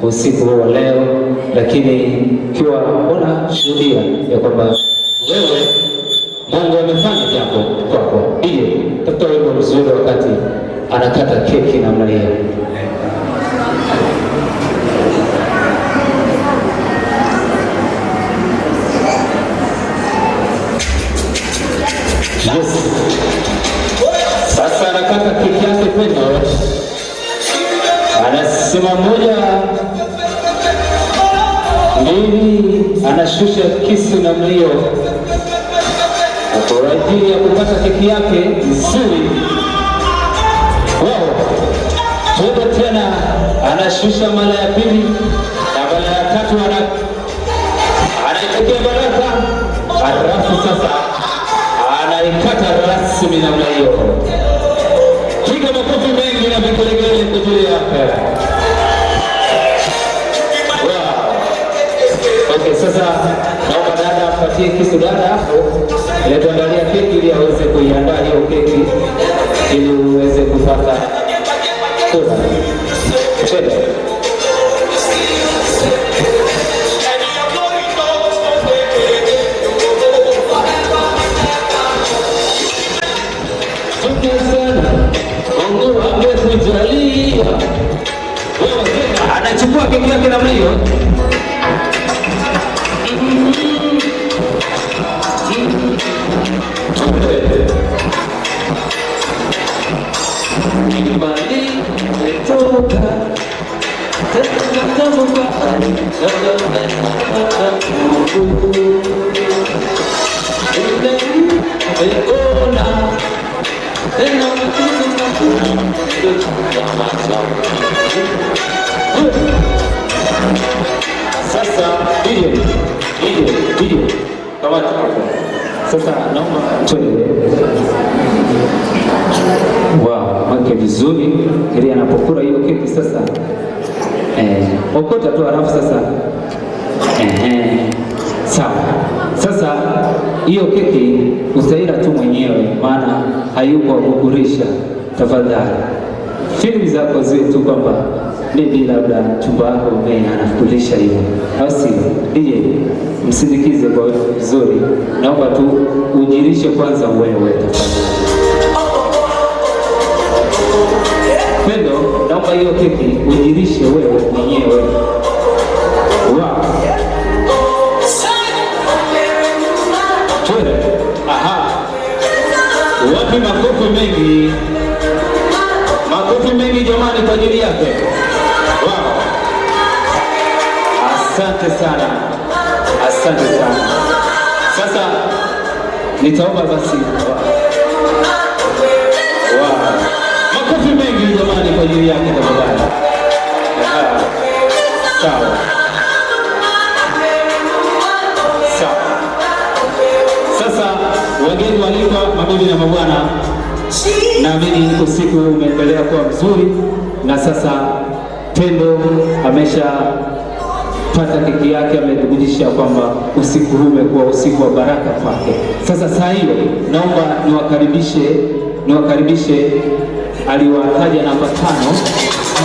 usiku wa leo, lakini kiwa unashuhudia ya kwamba wewe Mungu amefanya jambo kwako. Ile tafuta wimbo mzuri wakati anakata keki namna hiyo. Yes. Sasa anakata keki yake Pendo. Anasema moja, mbili, anashusha kisu namna hiyo kwa ajili ya kupata keki yake nzuri. Wow. Tuende tena, anashusha mara ya pili na mara ya tatu anaitekea baraka. Halafu sasa anaikata rasmi namna hiyo. Piga makofi mengi na vigelegele kwa ajili yake. Wow. Okay, sasa naomba dada apatie kisu dada hapo. Ile tuandalia keki ili aweze kuiandaa hiyo keki ili uweze kupata kula. Chele. Mungu amekujalia. Anachukua keki yake namna hiyo. Sasa video kama hapo. Sasa naomba tuende. Wow, make vizuri ili anapokula hiyo keki sasa okota tu halafu sasa sawa. Sasa hiyo keki usaila tu mwenyewe, maana hayuko kukurisha. Tafadhali filmu zako zetu kwamba maybe labda chumba yako anakulisha hivyo, au si ndiye msindikize kwa vizuri. Naomba tu ujirishe kwanza wewe tafadhali. Pendo, naomba hiyo keki ujirishe wewe mwenyewe. Wow. Twende. Aha. Wapi makofi mengi? Makofi mengi jamani kwa ajili yake. Wow. Asante sana. Asante sana. Sasa nitaomba basi. Wow. Makofi mengi jamani kwa ajili yake tafadhali. Sawa. Sawa. Sasa wageni walikwa, mabibi na mabwana, naamini usiku umeendelea kuwa mzuri, na sasa Pendo ameshapata keki yake, amethibitisha kwamba usiku huu umekuwa usiku wa baraka kwake. Sasa saa hiyo naomba niwakaribishe aliwataja namba 5.